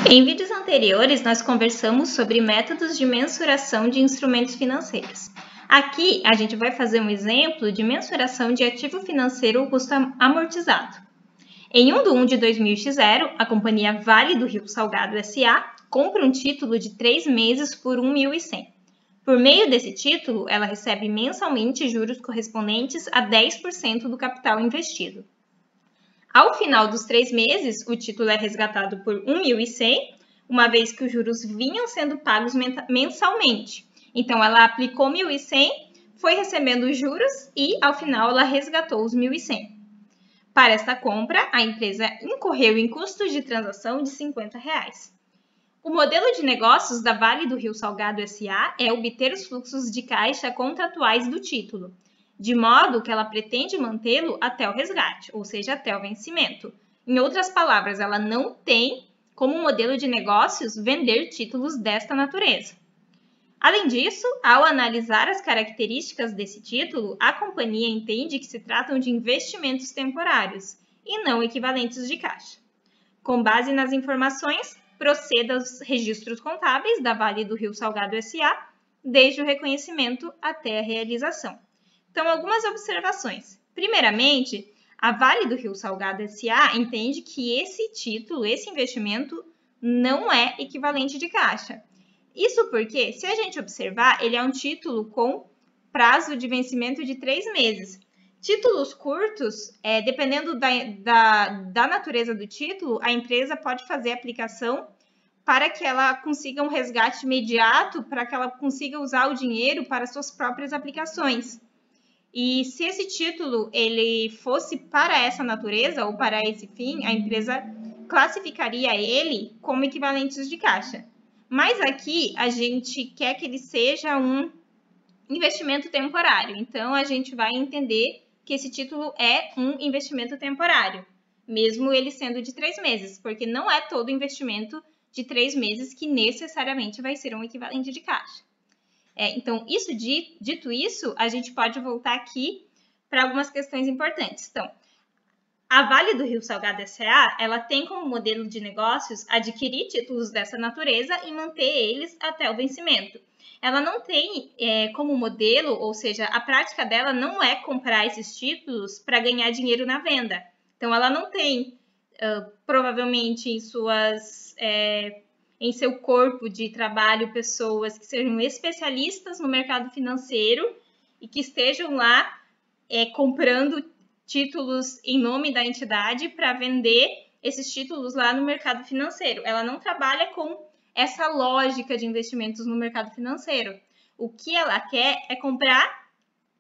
Em vídeos anteriores, nós conversamos sobre métodos de mensuração de instrumentos financeiros. Aqui, a gente vai fazer um exemplo de mensuração de ativo financeiro ou custo amortizado. Em 1 de 1 de 2000, a companhia Vale do Rio Salgado S.A. compra um título de 3 meses por 1.100. Por meio desse título, ela recebe mensalmente juros correspondentes a 10% do capital investido. Ao final dos 3 meses, o título é resgatado por 1.100, uma vez que os juros vinham sendo pagos mensalmente. Então, ela aplicou 1.100, foi recebendo os juros e, ao final, ela resgatou os 1.100. Para esta compra, a empresa incorreu em custos de transação de R$ 50. O modelo de negócios da Vale do Rio Salgado S.A. é obter os fluxos de caixa contratuais do título, de modo que ela pretende mantê-lo até o resgate, ou seja, até o vencimento. Em outras palavras, ela não tem como modelo de negócios vender títulos desta natureza. Além disso, ao analisar as características desse título, a companhia entende que se tratam de investimentos temporários e não equivalentes de caixa. Com base nas informações, proceda aos registros contábeis da Vale do Rio Salgado S.A., desde o reconhecimento até a realização. Então, algumas observações. Primeiramente, a Vale do Rio Salgado S.A. entende que esse título, esse investimento, não é equivalente de caixa. Isso porque, se a gente observar, ele é um título com prazo de vencimento de 3 meses. Títulos curtos, dependendo da natureza do título, a empresa pode fazer aplicação para que ela consiga um resgate imediato, para que ela consiga usar o dinheiro para suas próprias aplicações. E se esse título ele fosse para essa natureza ou para esse fim, a empresa classificaria ele como equivalentes de caixa. Mas aqui a gente quer que ele seja um investimento temporário. Então, a gente vai entender que esse título é um investimento temporário, mesmo ele sendo de 3 meses, porque não é todo investimento de 3 meses que necessariamente vai ser um equivalente de caixa. Então, dito isso, a gente pode voltar aqui para algumas questões importantes. Então, a Vale do Rio Salgado S.A., ela tem como modelo de negócios adquirir títulos dessa natureza e manter eles até o vencimento. Ela não tem como modelo, ou seja, a prática dela não é comprar esses títulos para ganhar dinheiro na venda. Então, ela não tem, provavelmente, em seu corpo de trabalho, pessoas que sejam especialistas no mercado financeiro e que estejam lá comprando títulos em nome da entidade para vender esses títulos lá no mercado financeiro. Ela não trabalha com essa lógica de investimentos no mercado financeiro. O que ela quer é comprar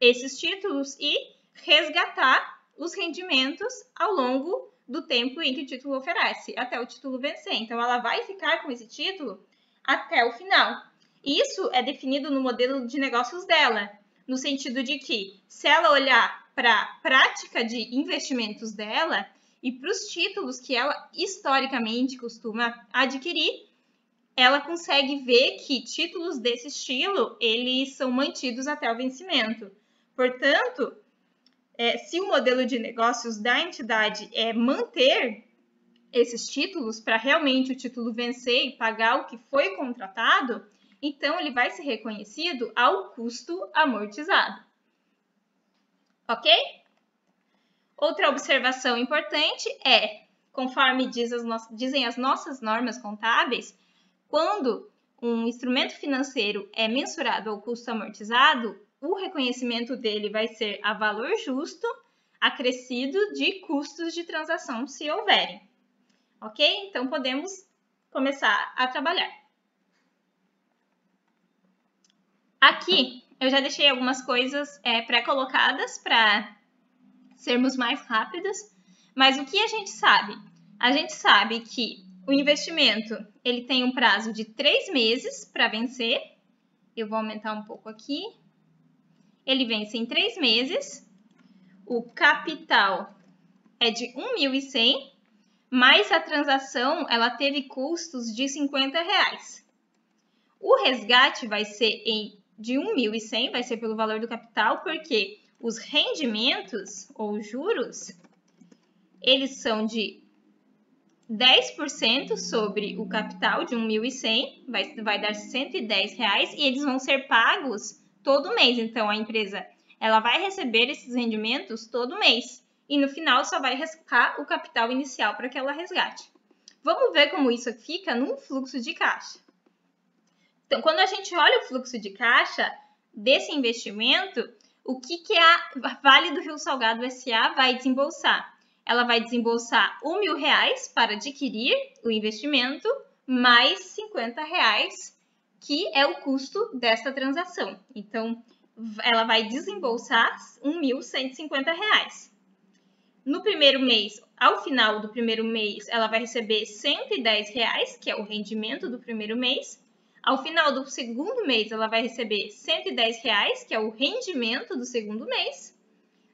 esses títulos e resgatar os rendimentos ao longo do tempo em que o título oferece, até o título vencer. Então, ela vai ficar com esse título até o final. Isso é definido no modelo de negócios dela, no sentido de que, se ela olhar para a prática de investimentos dela e para os títulos que ela historicamente costuma adquirir, ela consegue ver que títulos desse estilo, eles são mantidos até o vencimento. Portanto, se o modelo de negócios da entidade é manter esses títulos para realmente o título vencer e pagar o que foi contratado, então ele vai ser reconhecido ao custo amortizado. Ok? Outra observação importante conforme dizem as nossas normas contábeis, quando um instrumento financeiro é mensurado ao custo amortizado, o reconhecimento dele vai ser a valor justo, acrescido de custos de transação, se houverem. Ok? Então, podemos começar a trabalhar. Aqui, eu já deixei algumas coisas pré-colocadas para sermos mais rápidos, mas o que a gente sabe? A gente sabe que o investimento ele tem um prazo de 3 meses para vencer. Eu vou aumentar um pouco aqui. Ele vence em 3 meses. O capital é de 1.100, mas a transação ela teve custos de R$ 50. O resgate vai ser de 1.100, vai ser pelo valor do capital, porque os rendimentos ou juros, eles são de 10% sobre o capital de 1.100, vai dar R$110 e eles vão ser pagos todo mês. Então, a empresa ela vai receber esses rendimentos todo mês e no final só vai resgatar o capital inicial para que ela resgate. Vamos ver como isso fica num fluxo de caixa. Então, quando a gente olha o fluxo de caixa desse investimento, o que a Vale do Rio Salgado S.A. vai desembolsar? Ela vai desembolsar R$1.000 para adquirir o investimento, mais R$50, que é o custo dessa transação. Então, ela vai desembolsar R$1.150. No primeiro mês, ao final do primeiro mês, ela vai receber R$110, que é o rendimento do primeiro mês. Ao final do segundo mês, ela vai receber R$110, que é o rendimento do segundo mês.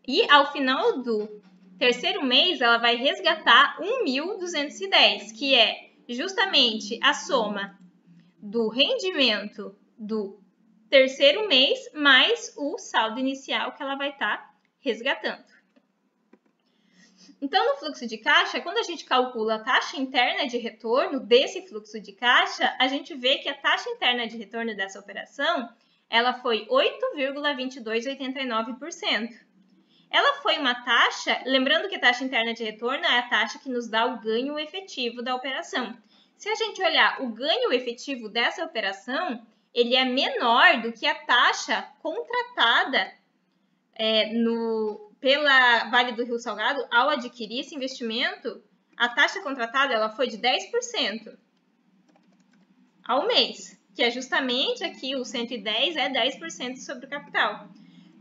E ao final do terceiro mês, ela vai resgatar R$1.210, que é justamente a soma do rendimento do terceiro mês mais o saldo inicial que ela vai estar resgatando. Então, no fluxo de caixa, quando a gente calcula a taxa interna de retorno desse fluxo de caixa, a gente vê que a taxa interna de retorno dessa operação ela foi 8,2289%. Ela foi uma taxa, lembrando que a taxa interna de retorno é a taxa que nos dá o ganho efetivo da operação. Se a gente olhar o ganho efetivo dessa operação, ele é menor do que a taxa contratada pela Vale do Rio Salgado ao adquirir esse investimento. A taxa contratada ela foi de 10% ao mês, que é justamente aqui o 110 é 10% sobre o capital.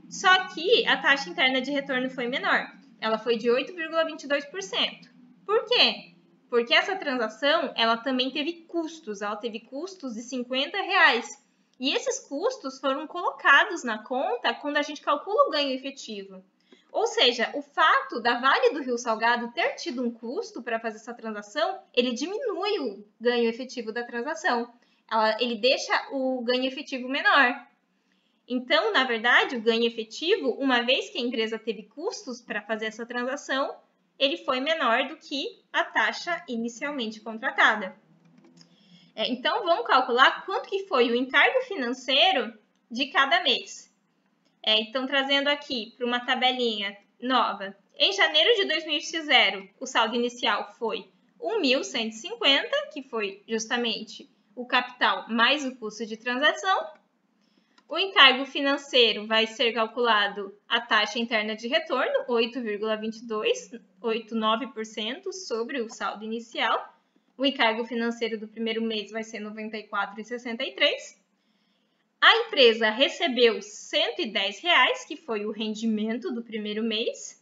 Só que a taxa interna de retorno foi menor, ela foi de 8,22%. Por quê? Porque essa transação ela também teve custos, ela teve custos de R$50. E esses custos foram colocados na conta quando a gente calcula o ganho efetivo. Ou seja, o fato da Vale do Rio Salgado ter tido um custo para fazer essa transação, ele diminui o ganho efetivo da transação. Ele deixa o ganho efetivo menor. Então, na verdade, o ganho efetivo, uma vez que a empresa teve custos para fazer essa transação, ele foi menor do que a taxa inicialmente contratada. Então, vamos calcular quanto que foi o encargo financeiro de cada mês. Então, trazendo aqui para uma tabelinha nova. Em janeiro de 2000, o saldo inicial foi 1.150, que foi justamente o capital mais o custo de transação. O encargo financeiro vai ser calculado a taxa interna de retorno, 8,2289% sobre o saldo inicial. O encargo financeiro do primeiro mês vai ser R$ 94,63. A empresa recebeu R$110, que foi o rendimento do primeiro mês.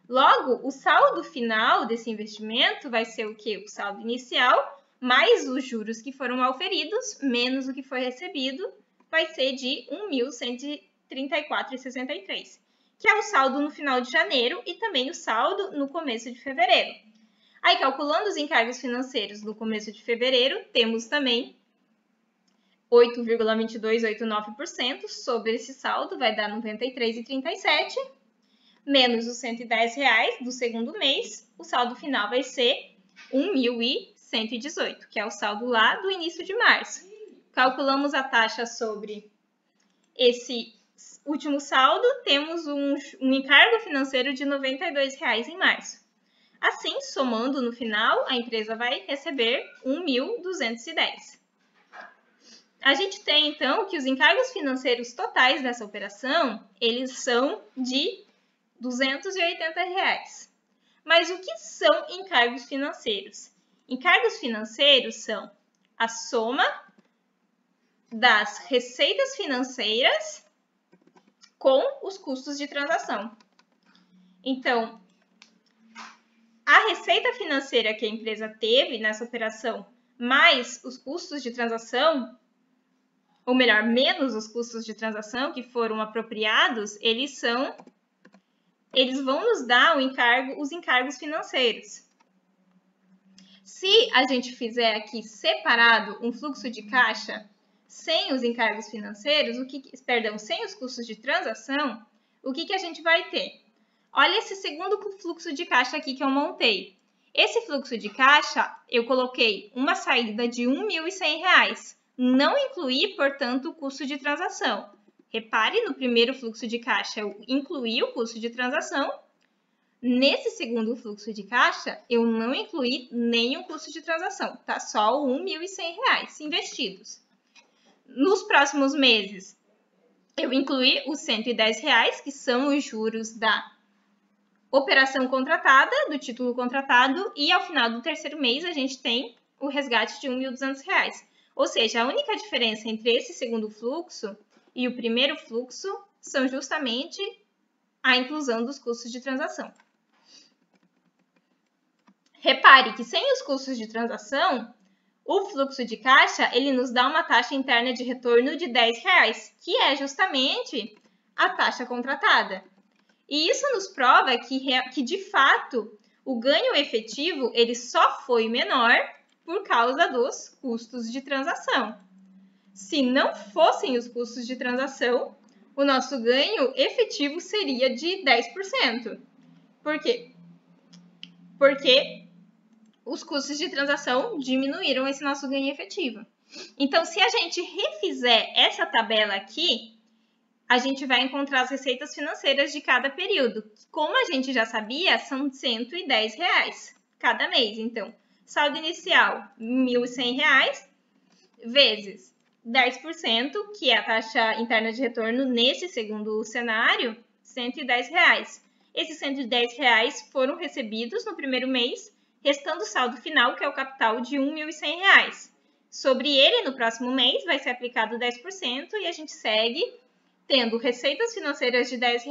Logo, o saldo final desse investimento vai ser o quê? O saldo inicial, mais os juros que foram auferidos, menos o que foi recebido, vai ser de R$ 1.134,63, que é o saldo no final de janeiro e também o saldo no começo de fevereiro. Aí, calculando os encargos financeiros no começo de fevereiro, temos também 8,2289% sobre esse saldo, vai dar R$ 93,37, menos os R$110 do segundo mês, o saldo final vai ser R$ 1.118, que é o saldo lá do início de março. Calculamos a taxa sobre esse último saldo, temos um encargo financeiro de R$ 92 em março. Assim, somando no final, a empresa vai receber R$ 1.210. A gente tem, então, que os encargos financeiros totais dessa operação, eles são de R$ 280. Mas o que são encargos financeiros? Encargos financeiros são a soma das receitas financeiras com os custos de transação. Então, a receita financeira que a empresa teve nessa operação, mais os custos de transação, ou melhor, menos os custos de transação que foram apropriados, eles vão nos dar os encargos financeiros. Se a gente fizer aqui separado um fluxo de caixa sem os encargos financeiros, sem os custos de transação, o que a gente vai ter? Olha esse segundo fluxo de caixa aqui que eu montei. Esse fluxo de caixa, eu coloquei uma saída de R$ 1.100. Não incluí, portanto, o custo de transação. Repare, no primeiro fluxo de caixa, eu incluí o custo de transação. Nesse segundo fluxo de caixa, eu não incluí nenhum custo de transação. Tá só o R$ 1.100 investidos. Nos próximos meses, eu incluí os R$ 110, que são os juros da operação contratada, do título contratado, e ao final do terceiro mês a gente tem o resgate de R$ 1.200. Ou seja, a única diferença entre esse segundo fluxo e o primeiro fluxo são justamente a inclusão dos custos de transação. Repare que sem os custos de transação, o fluxo de caixa ele nos dá uma taxa interna de retorno de R$ 10, que é justamente a taxa contratada. E isso nos prova que de fato, o ganho efetivo ele só foi menor por causa dos custos de transação. Se não fossem os custos de transação, o nosso ganho efetivo seria de 10%. Por quê? Porque os custos de transação diminuíram esse nosso ganho efetivo. Então, se a gente refizer essa tabela aqui, a gente vai encontrar as receitas financeiras de cada período. Como a gente já sabia, são R$ 110 cada mês. Então, saldo inicial, R$ 1.100, vezes 10%, que é a taxa interna de retorno nesse segundo cenário, R$ 110. Esses R$ 110 foram recebidos no primeiro mês, restando o saldo final, que é o capital de R$ 1.100. Sobre ele, no próximo mês, vai ser aplicado 10% e a gente segue tendo receitas financeiras de R$ 10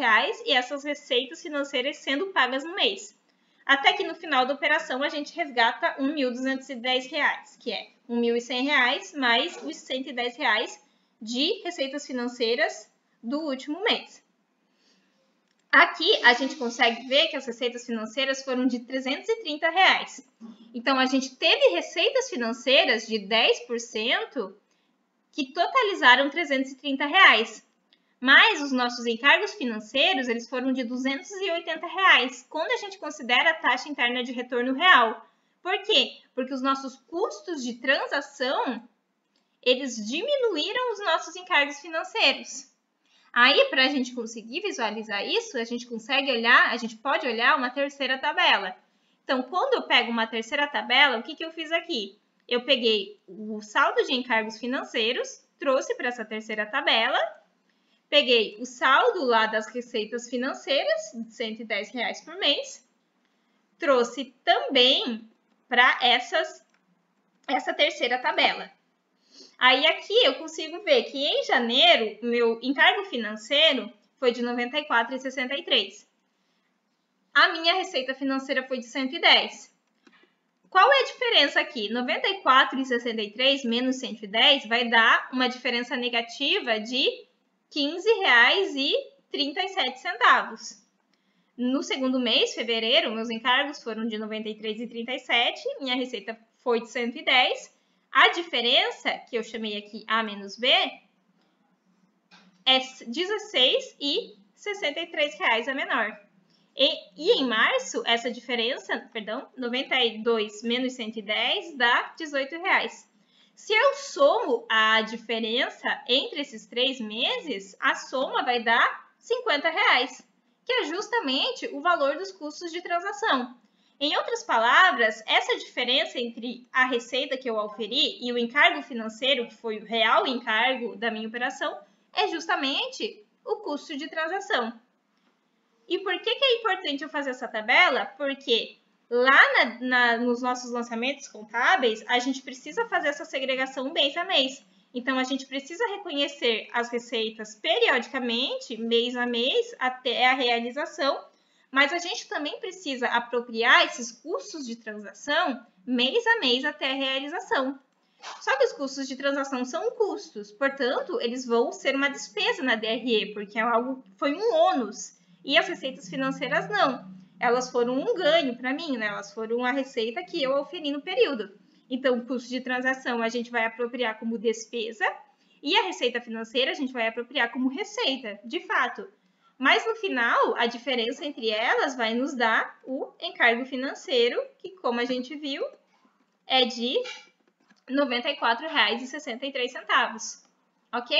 e essas receitas financeiras sendo pagas no mês. Até que no final da operação a gente resgata R$ 1.210, que é R$ 1.100 mais os R$ 110 de receitas financeiras do último mês. Aqui a gente consegue ver que as receitas financeiras foram de R$ 330. Então, a gente teve receitas financeiras de 10% que totalizaram R$ 330. Mas os nossos encargos financeiros eles foram de R$ 280, quando a gente considera a taxa interna de retorno real. Por quê? Porque os nossos custos de transação eles diminuíram os nossos encargos financeiros. Aí, para a gente conseguir visualizar isso, a gente pode olhar uma terceira tabela. Então, quando eu pego uma terceira tabela, o que eu fiz aqui? Eu peguei o saldo de encargos financeiros, trouxe para essa terceira tabela, peguei o saldo lá das receitas financeiras, de R$ 110 por mês, trouxe também para essa terceira tabela. Aí aqui eu consigo ver que em janeiro, meu encargo financeiro foi de R$ 94,63. A minha receita financeira foi de 110. Qual é a diferença aqui? 94,63 menos 110 vai dar uma diferença negativa de R$ 15,37. No segundo mês, fevereiro, meus encargos foram de R$ 93,37, minha receita foi de 110. A diferença, que eu chamei aqui A menos B, é R$ 16,63 a menor. E em março, essa diferença, 92 menos 110 dá R$ 18. Se eu somo a diferença entre esses 3 meses, a soma vai dar R$ 50, que é justamente o valor dos custos de transação. Em outras palavras, essa diferença entre a receita que eu auferi e o encargo financeiro, que foi o real encargo da minha operação, é justamente o custo de transação. E por que é importante eu fazer essa tabela? Porque lá nos nossos lançamentos contábeis, a gente precisa fazer essa segregação mês a mês. Então, a gente precisa reconhecer as receitas periodicamente, mês a mês, até a realização, mas a gente também precisa apropriar esses custos de transação mês a mês até a realização. Só que os custos de transação são custos, portanto, eles vão ser uma despesa na DRE, porque foi um ônus. E as receitas financeiras não. Elas foram um ganho para mim, né? Elas foram a receita que eu auferi no período. Então, o custo de transação a gente vai apropriar como despesa e a receita financeira a gente vai apropriar como receita, de fato. Mas no final, a diferença entre elas vai nos dar o encargo financeiro, que como a gente viu, é de R$ 94,63, ok?